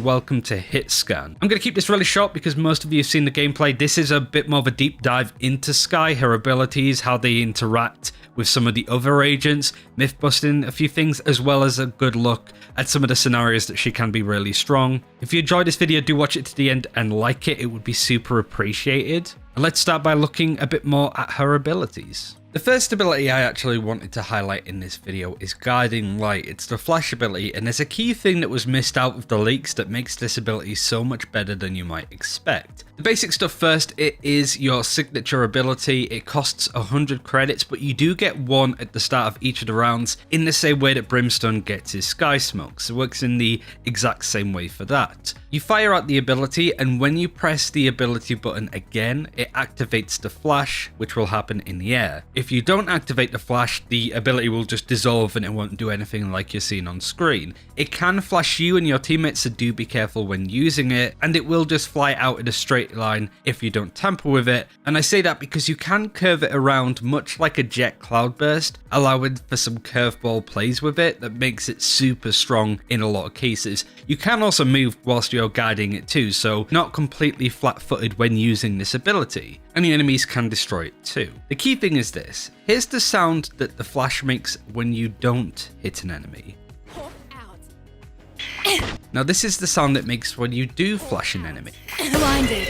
Welcome to Hit Scan. I'm going to keep this really short because most of you have seen the gameplay. This is a bit more of a deep dive into Skye, her abilities, how they interact with some of the other agents, myth busting a few things, as well as a good look at some of the scenarios that she can be really strong. If you enjoyed this video, do watch it to the end and like it would be super appreciated. And let's start by looking a bit more at her abilities. The first ability I actually wanted to highlight in this video is Guiding Light. It's the flash ability, and there's a key thing that was missed out with the leaks that makes this ability so much better than you might expect. The basic stuff first, it is your signature ability. It costs 100 credits, but you do get one at the start of each of the rounds in the same way that Brimstone gets his Sky Smokes. It works in the exact same way for that. You fire out the ability, and when you press the ability button again, it activates the flash, which will happen in the air. If you don't activate the flash, the ability will just dissolve and it won't do anything like you're seeing on screen. It can flash you and your teammates, so do be careful when using it, and it will just fly out in a straight line if you don't tamper with it. And I say that because you can curve it around much like a jet cloudburst, allowing for some curveball plays with it that makes it super strong in a lot of cases. You can also move whilst you're guiding it too, so not completely flat-footed when using this ability. And the enemies can destroy it too. The key thing is this. Here's the sound that the flash makes when you don't hit an enemy. Now this is the sound it makes when you do flash an enemy. Blinded.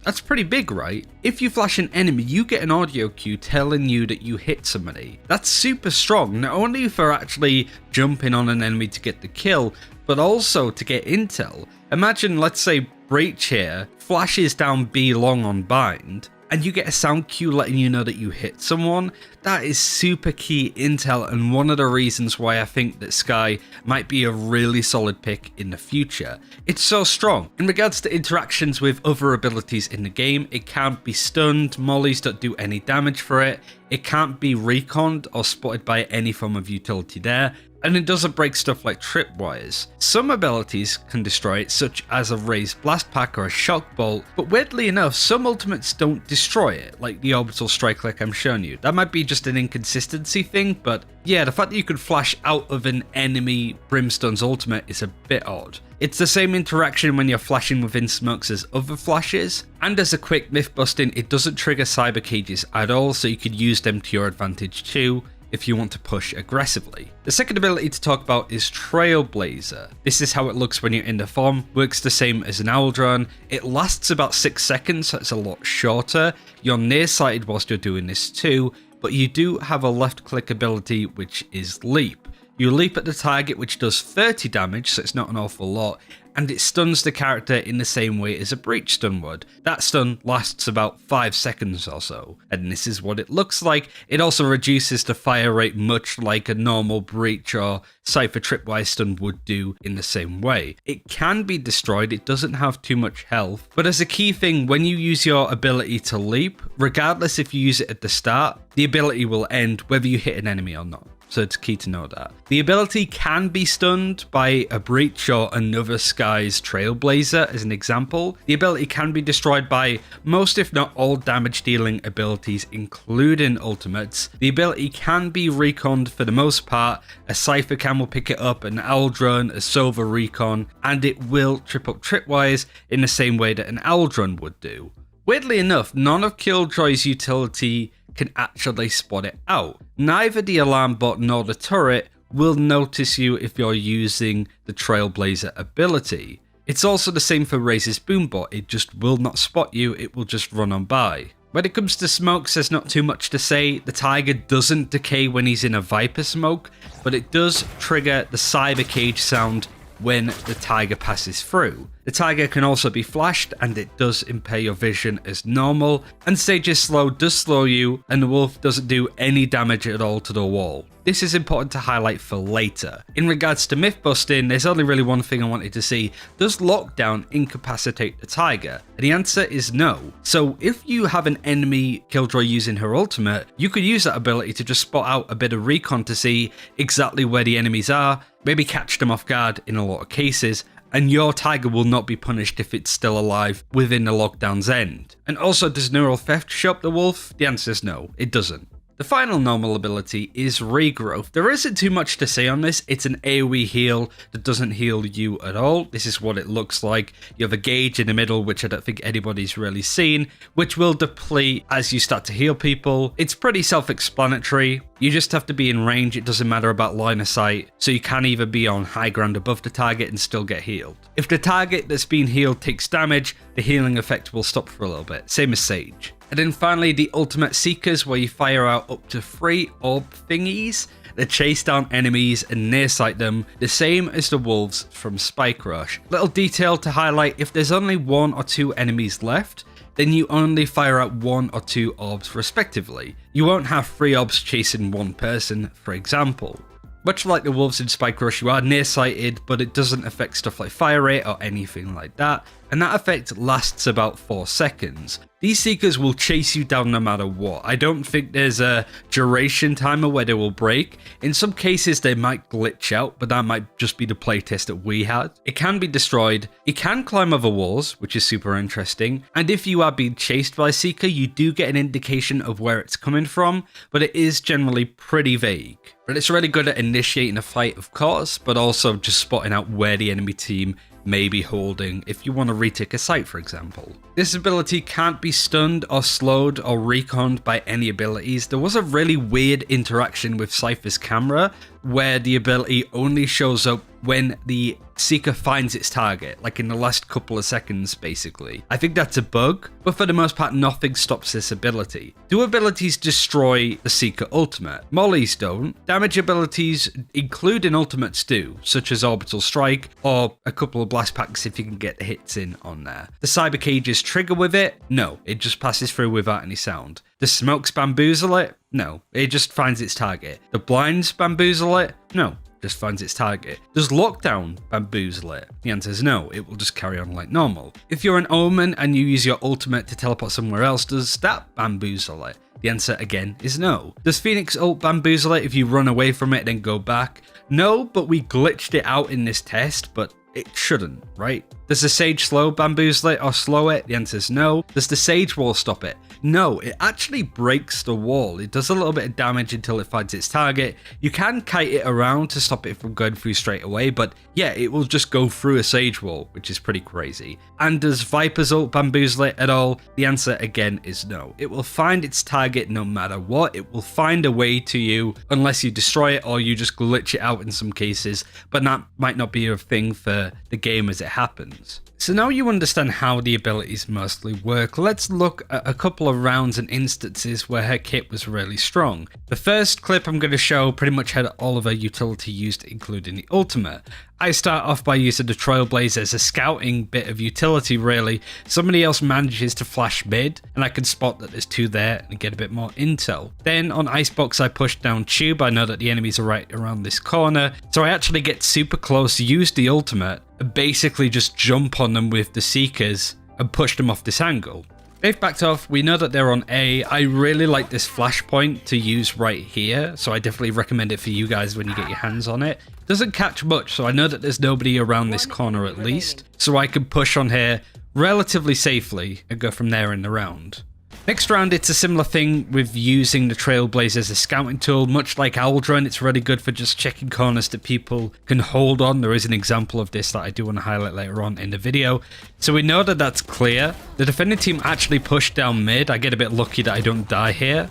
That's pretty big, right? If you flash an enemy, you get an audio cue telling you that you hit somebody. That's super strong, not only for actually jumping on an enemy to get the kill, but also to get intel. Imagine, let's say, Breach here flashes down B long on bind, and you get a sound cue letting you know that you hit someone. That is super key intel, and one of the reasons why I think that Skye might be a really solid pick in the future. It's so strong. In regards to interactions with other abilities in the game, it can't be stunned, mollies don't do any damage for it, it can't be reconned or spotted by any form of utility there, and it doesn't break stuff like tripwires. Some abilities can destroy it, such as a raised blast pack or a shock bolt, but weirdly enough, some ultimates don't destroy it, like the orbital strike like I'm showing you. That might be just an inconsistency thing, but yeah, the fact that you could flash out of an enemy Brimstone's ultimate is a bit odd. It's the same interaction when you're flashing within smokes as other flashes, and as a quick myth busting, it doesn't trigger cyber cages at all, so you could use them to your advantage too if you want to push aggressively. The second ability to talk about is Trailblazer. This is how it looks when you're in the form, works the same as an owl drone. It lasts about 6 seconds, so it's a lot shorter. You're nearsighted whilst you're doing this too, but you do have a left click ability which is Leap. You leap at the target, which does 30 damage, so it's not an awful lot, and it stuns the character in the same way as a Breach stun would. That stun lasts about 5 seconds or so, and this is what it looks like. It also reduces the fire rate much like a normal Breach or Cypher Tripwire stun would do in the same way. It can be destroyed, it doesn't have too much health, but as a key thing, when you use your ability to leap, regardless if you use it at the start, the ability will end whether you hit an enemy or not. So it's key to know that. The ability can be stunned by a Breach or another Skye's Trailblazer as an example. The ability can be destroyed by most if not all damage dealing abilities including ultimates. The ability can be reconned for the most part. A Cypher Cam will pick it up, an Owl Drone, a Silver Recon, and it will trip up tripwires in the same way that an Owl Drone would do. Weirdly enough, none of Killjoy's utility can actually spot it out. Neither the alarm bot nor the turret will notice you if you're using the Trailblazer ability. It's also the same for Raze's Boombot, it just will not spot you, it will just run on by. When it comes to smokes, there's not too much to say. The Tiger doesn't decay when he's in a Viper smoke, but it does trigger the cyber cage sound when the Tiger passes through. The Tiger can also be flashed, and it does impair your vision as normal, and Stage's Slow does slow you, and the Wolf doesn't do any damage at all to the wall. This is important to highlight for later. In regards to myth busting, there's only really one thing I wanted to see. Does Lockdown incapacitate the Tiger? And the answer is no. So if you have an enemy Killjoy using her ultimate, you could use that ability to just spot out a bit of recon to see exactly where the enemies are, maybe catch them off guard in a lot of cases, and your Tiger will not be punished if it's still alive within the lockdown's end. And also, does neural theft show up the Wolf? The answer is no, it doesn't. The The final normal ability is Regrowth. There isn't too much to say on this. It's an AoE heal that doesn't heal you at all. This is what it looks like. You have a gauge in the middle, which I don't think anybody's really seen, which will deplete as you start to heal people. It's pretty self-explanatory. You just have to be in range. It doesn't matter about line of sight, so you can either be on high ground above the target and still get healed. If the target that's being healed takes damage, the healing effect will stop for a little bit, same as Sage. And then finally, the ultimate Seekers, where you fire out up to 3 orb thingies that chase down enemies and near sight them, the same as the wolves from Spike Rush. Little detail to highlight: if there's only 1 or 2 enemies left, then you only fire out 1 or 2 orbs respectively. You won't have 3 orbs chasing 1 person, for example. Much like the wolves in Spike Rush, you are nearsighted, but it doesn't affect stuff like fire rate or anything like that, and that effect lasts about 4 seconds. These Seekers will chase you down no matter what. I don't think there's a duration timer where they will break. In some cases they might glitch out, but that might just be the playtest that we had. It can be destroyed, it can climb over walls, which is super interesting, and if you are being chased by a Seeker, you do get an indication of where it's coming from, but it is generally pretty vague. But it's really good at initiating a fight, of course, but also just spotting out where the enemy team may be holding if you want to retake a site, for example. This ability can't be stunned or slowed or reconned by any abilities. There was a really weird interaction with Cypher's camera where the ability only shows up when the Seeker finds its target, like in the last couple of seconds basically. I think that's a bug, but for the most part nothing stops this ability. Do abilities destroy the Seeker ultimate? Mollies don't. Damage abilities, including ultimates, do, such as Orbital Strike or a couple of blast packs if you can get hits in on there. The Cyber Cages trigger with it? No, it just passes through without any sound. The Smokes bamboozle it? No, it just finds its target. The Blinds bamboozle it? No, just finds its target. Does Lockdown bamboozle it? The answer is no, it will just carry on like normal. If you're an Omen and you use your ultimate to teleport somewhere else, does that bamboozle it? The answer again is no. Does Phoenix ult bamboozle it if you run away from it and then go back? No, but we glitched it out in this test, but it shouldn't, right? Does the Sage slow bamboozle it or slow it? The answer is no. Does the Sage wall stop it? No, it actually breaks the wall. It does a little bit of damage until it finds its target. You can kite it around to stop it from going through straight away, but yeah, it will just go through a Sage wall, which is pretty crazy. And does Viper's ult bamboozle it at all? The answer again is no. It will find its target no matter what. It will find a way to you unless you destroy it or you just glitch it out in some cases, but that might not be a thing for the game as it happens. So now you understand how the abilities mostly work, let's look at a couple of rounds and instances where her kit was really strong. The first clip I'm going to show pretty much had all of her utility used, including the ultimate. I start off by using the Trailblazer as a scouting bit of utility really. Somebody else manages to flash mid and I can spot that there's 2 there and get a bit more intel. Then on Icebox I push down Tube, I know that the enemies are right around this corner, so I actually get super close, use the ultimate, and basically just jump on them with the Seekers and push them off this angle. They've backed off, we know that they're on A. I really like this flashpoint to use right here, so I definitely recommend it for you guys when you get your hands on it. Doesn't catch much, so I know that there's nobody around this corner at least, so I can push on here relatively safely and go from there in the round. Next round, it's a similar thing with using the Trailblazer as a scouting tool. Much like Aldrin, it's really good for just checking corners that people can hold on. There is an example of this that I do want to highlight later on in the video. So we know that that's clear. The defending team actually pushed down mid. I get a bit lucky that I don't die here.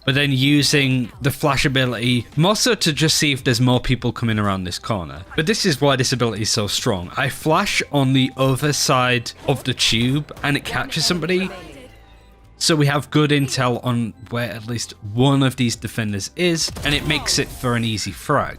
But then using the flash ability, more so to just see if there's more people coming around this corner. But this is why this ability is so strong. I flash on the other side of the tube and it catches somebody. So we have good intel on where at least one of these defenders is, and it makes it for an easy frag.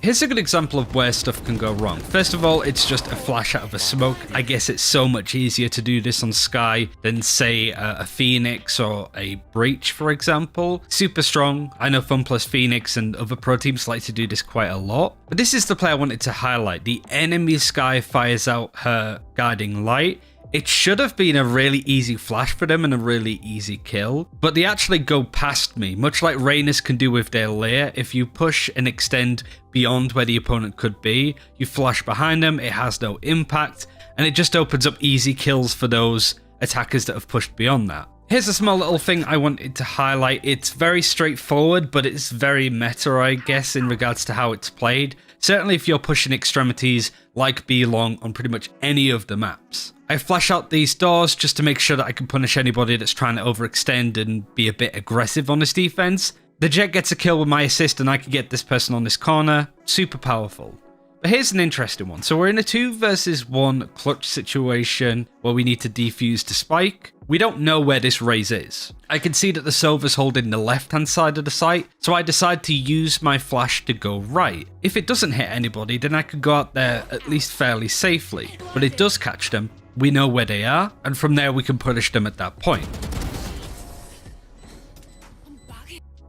Here's a good example of where stuff can go wrong. First of all, it's just a flash out of a smoke. I guess it's so much easier to do this on Skye than say a Phoenix or a Breach, for example. Super strong. I know FunPlus Phoenix and other pro teams like to do this quite a lot. But this is the play I wanted to highlight. The enemy Skye fires out her guiding light. It should have been a really easy flash for them and a really easy kill, but they actually go past me, much like Reynas can do with their lair. If you push and extend beyond where the opponent could be, you flash behind them, it has no impact, and it just opens up easy kills for those attackers that have pushed beyond that. Here's a small little thing I wanted to highlight. It's very straightforward, but it's very meta, I guess, in regards to how it's played. Certainly if you're pushing extremities like B long on pretty much any of the maps. I flash out these doors just to make sure that I can punish anybody that's trying to overextend and be a bit aggressive on this defense. The Jet gets a kill with my assist and I can get this person on this corner. Super powerful. But here's an interesting one. So we're in a 2 versus 1 clutch situation where we need to defuse to Spike. We don't know where this Raze is. I can see that the Silver's holding the left-hand side of the site, so I decide to use my flash to go right. If it doesn't hit anybody, then I could go out there at least fairly safely. But it does catch them, we know where they are, and from there we can punish them at that point.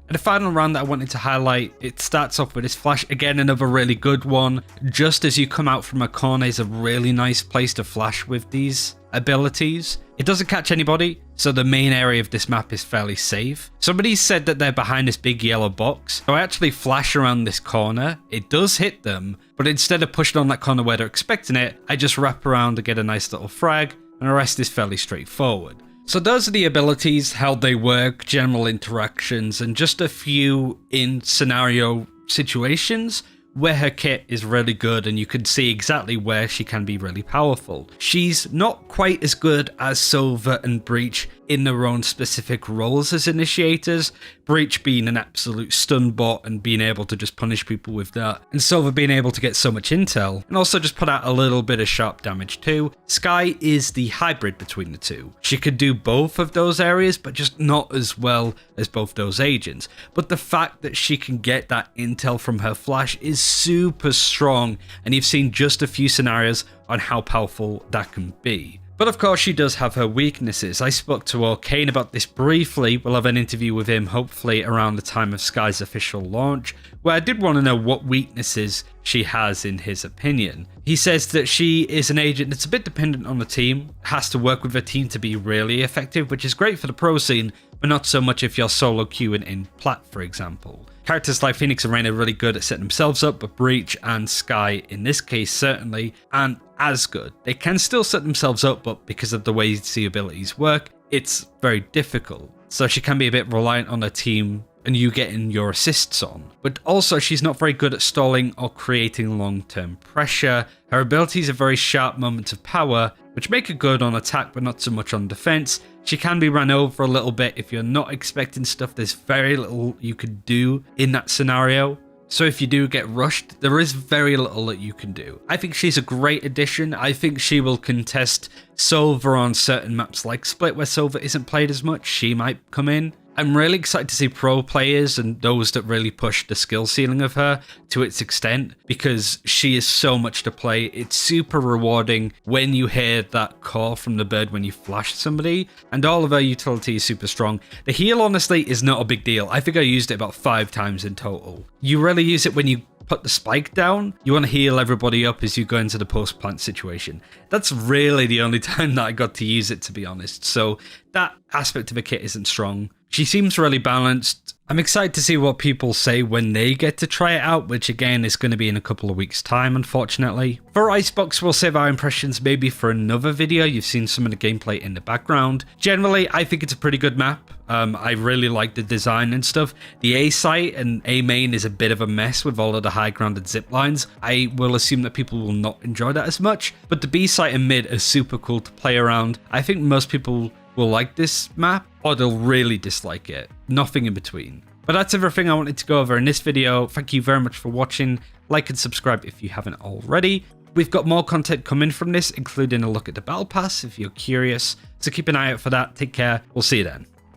And the final round that I wanted to highlight, it starts off with this flash, again another really good one. Just as you come out from a corner is a really nice place to flash with these abilities. It doesn't catch anybody, so the main area of this map is fairly safe. Somebody said that they're behind this big yellow box, so I actually flash around this corner. It does hit them, but instead of pushing on that corner where they're expecting it, I just wrap around to get a nice little frag, and the rest is fairly straightforward. So those are the abilities, how they work, general interactions, and just a few in scenario situations where her kit is really good and you can see exactly where she can be really powerful. She's not quite as good as Silver and Breach in their own specific roles as initiators, Breach being an absolute stun bot and being able to just punish people with that, and Silver being able to get so much intel and also just put out a little bit of sharp damage too. Skye is the hybrid between the two. She could do both of those areas, but just not as well as both those agents. But the fact that she can get that intel from her flash is super strong, and you've seen just a few scenarios on how powerful that can be. But of course she does have her weaknesses. I spoke to Arcane about this briefly. We'll have an interview with him hopefully around the time of Skye's official launch, where I did want to know what weaknesses she has in his opinion. He says that she is an agent that's a bit dependent on the team, has to work with a team to be really effective, which is great for the pro scene, but not so much if you're solo queuing in Plat, for example. Characters like Phoenix and Rain are really good at setting themselves up, but Breach and Skye, in this case certainly, aren't as good. They can still set themselves up, but because of the way the abilities work, it's very difficult. So she can be a bit reliant on her team and you getting your assists on. But also she's not very good at stalling or creating long-term pressure. Her abilities are very sharp moments of power, which make her good on attack but not so much on defense. She can be run over a little bit if you're not expecting stuff. There's very little you could do in that scenario. So if you do get rushed, there is very little that you can do. I think she's a great addition. I think she will contest Silver on certain maps like Split where Silver isn't played as much. She might come in. I'm really excited to see pro players and those that really push the skill ceiling of her to its extent, because she is so much to play. It's super rewarding when you hear that call from the bird when you flash somebody, and all of her utility is super strong. The heal honestly is not a big deal. I think I used it about 5 times in total. You really use it when you put the spike down. You want to heal everybody up as you go into the post-plant situation. That's really the only time that I got to use it, to be honest. So that aspect of a kit isn't strong. She seems really balanced. I'm excited to see what people say when they get to try it out, which again is going to be in a couple of weeks' time, unfortunately. For Icebox, we'll save our impressions maybe for another video. You've seen some of the gameplay in the background. Generally, I think it's a pretty good map. I really like the design and stuff. The A site and A main is a bit of a mess with all of the high grounded zip lines. I will assume that people will not enjoy that as much, but the B site and mid are super cool to play around. I think most people will like this map or they'll really dislike it. Nothing in between. But that's everything I wanted to go over in this video. Thank you very much for watching. Like and subscribe if you haven't already. We've got more content coming from this, including a look at the battle pass if you're curious. So keep an eye out for that. Take care. We'll see you then.